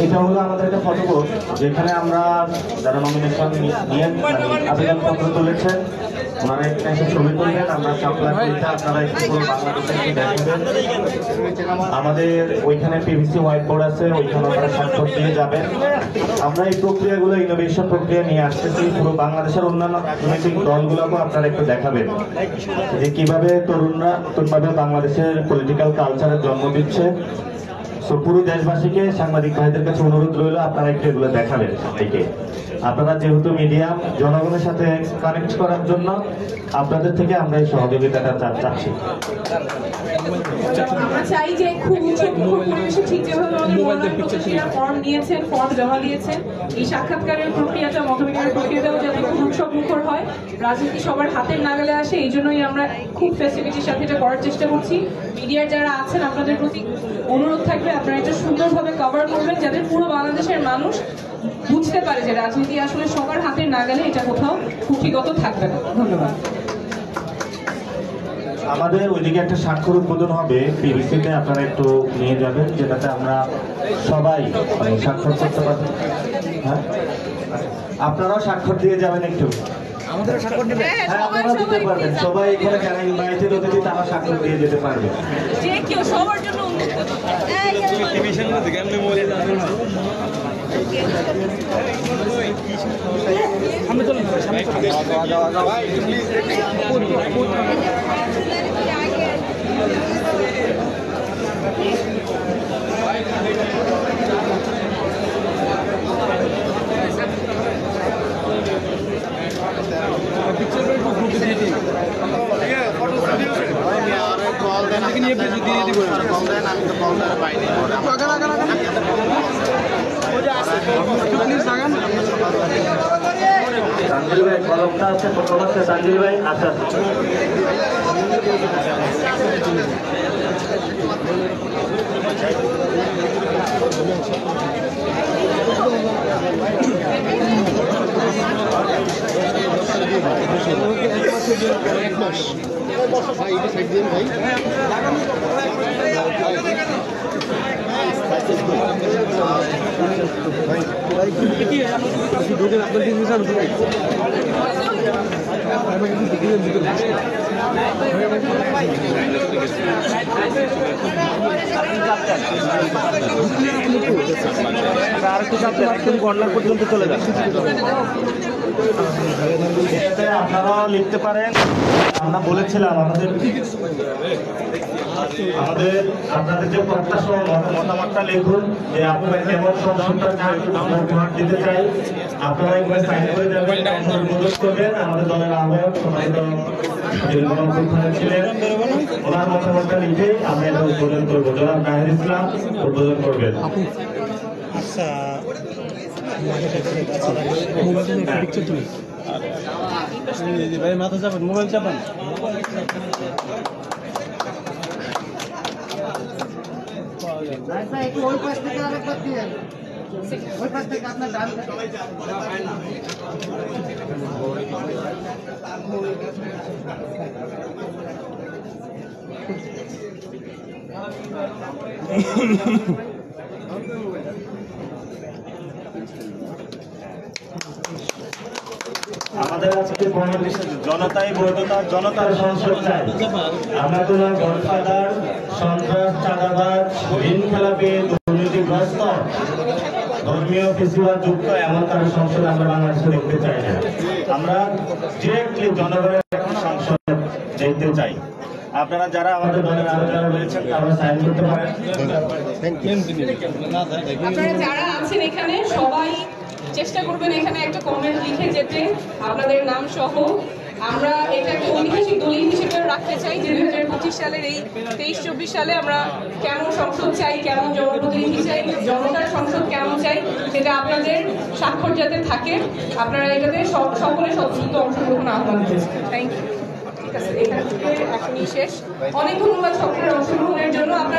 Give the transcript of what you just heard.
এটা হলো আমাদের একটা ফটো বোর্ড, যেখানে আমরা যারা নমিনেশন নিয়ে আবেদনপত্র তুলেছেন ওনারা একটা এসে ছবি তুলবেন, আমরা সাপ্লাই করিতে আপনারা একটু বাংলাদেশে দেখাবেন। আমাদের ওইখানে পিভিসি হোয়াইট বোর্ড আছে, ওইখানে আপনারা স্বাক্ষর দিয়ে যাবেন। আমরা এই প্রক্রিয়াগুলো ইনোভেশন প্রক্রিয়া নিয়ে আসতেছি, পুরো বাংলাদেশের অন্যান্য রাজনৈতিক দলগুলোকেও আপনারা একটু দেখাবেন যে কিভাবে তরুণরা নতুনভাবে বাংলাদেশের পলিটিক্যাল কালচারের জন্ম দিচ্ছে। পুরো দেশবাসীকে সাংবাদিক ভাইদের কাছে অনুরোধ রইল আপনারা একটু এগুলো দেখাবেন সবাইকে। আপনারা যেহেতু মিডিয়াম, জনগণের সাথে কানেক্ট করার জন্য আপনাদের থেকে আমরা এই সহযোগিতাটা চাচ্ছি। আমরা চাই যে খুব পরিবেশে ঠিক যেভাবে ফর্ম নিয়েছেন, ফর্ম জমা দিয়েছেন, এই সাক্ষাৎকারের প্রক্রিয়াটা, মতবিনিময় প্রক্রিয়াটাও যাতে খুব উৎসব মুখর হয়, রাজনীতি সবার হাতের নাগালে আসে, এই জন্যই আমরা খুব ফেসিলিটির সাথে এটা করার চেষ্টা করছি। মিডিয়ার যারা আছেন আপনাদের প্রতি অনুরোধ থাকবে আপনারা এটা সুন্দরভাবে কভার করবেন, যাতে পুরো বাংলাদেশের মানুষ বুঝতে পারে যে রাজনীতি আসলে সবার হাতের নাগালে, এটা কোথাও কুক্ষিগত থাকবে না। ধন্যবাদ। আমাদের ওইদিকে একটা স্বাক্ষর উদ্বোধন হবে পিভিসিতে, আপনারা একটু নিয়ে যাবেন, যেটাতে আমরা সবাই স্বাক্ষর করতে পারবেন। হ্যাঁ, আপনারাও স্বাক্ষর দিয়ে যাবেন একটু। হ্যাঁ, আপনারা দিতে পারবেন, সবাই এখানে যারা ইনভাইটেড অতিথি তারা স্বাক্ষর দিয়ে যেতে পারবে। যে কেউ সবার জন্য তানজিল ভাই কলমটা আছে, প্রথম আছে তানজিল ভাই। আচ্ছা পর্যন্ত চলে যাচ্ছে। আপনারা লিখতে পারেন। আমরা বলেছিলাম আপনাদের যে প্রত্যাশা মতামতটা লিখুন যে আপনারা কেমন সংসদটা আমরা উপহার দিতে চাই। আপনারা একবার সাইন করে যাবেন, অনুরোধ করবেন। আমাদের দলের আহ্বায়ক সম্মানিত ছিলেন, ওনার মতামতটা লিখে আমরা এটা উদ্বোধন করবো। জনাব নাহিদ ইসলাম উদ্বোধন করবেন। মাথা চাপান, মোবাইল চাপান। ওই পাশ থেকে আরেকবার দিয়ে, ওই পাশ থেকে আপনার ডান। আমাদের আজকে জনতাই বৈধতা, জনতার সংসদ চাই। আমরা কোন গডফাদার, সন্ত্রাস, চাঁদাবাজ, ঋণ খেলাপি, দুর্নীতিগ্রস্ত, ধর্মীয় ফেসিবাদ যুক্ত এমন কারো সংসদ আমরা বাংলাদেশে দেখতে চাই না। আমরা ডিরেক্টলি জনগণের সংসদ দেখতে চাই। আপনারা যারা আমাদের দলের আরো যারা রয়েছেন তারা সাইন করতে পারেন। আপনারা যারা আছেন এখানে সবাই চেষ্টা করবেন এখানে একটা কমেন্ট লিখে যেতে, আপনাদের নাম সহ। আমরা এটা একটা ঐতিহাসিক দলিল হিসেবে রাখতে চাই যে 2025 সালের এই 23-24 সালে আমরা কেমন সংসদ চাই, কেমন জনপ্রতিনিধি চাই, জনতার সংসদ কেমন চাই, সেটা আপনাদের স্বাক্ষর যাতে থাকে। আপনারা এটাতে সকলে স্বতঃস্ফূর্ত অংশগ্রহণ আহ্বান করছেন। Thank you. ঠিক আছে, এখান থেকে এখনই শেষ। অনেক ধন্যবাদ সকলের অংশগ্রহণের জন্য। আপনারা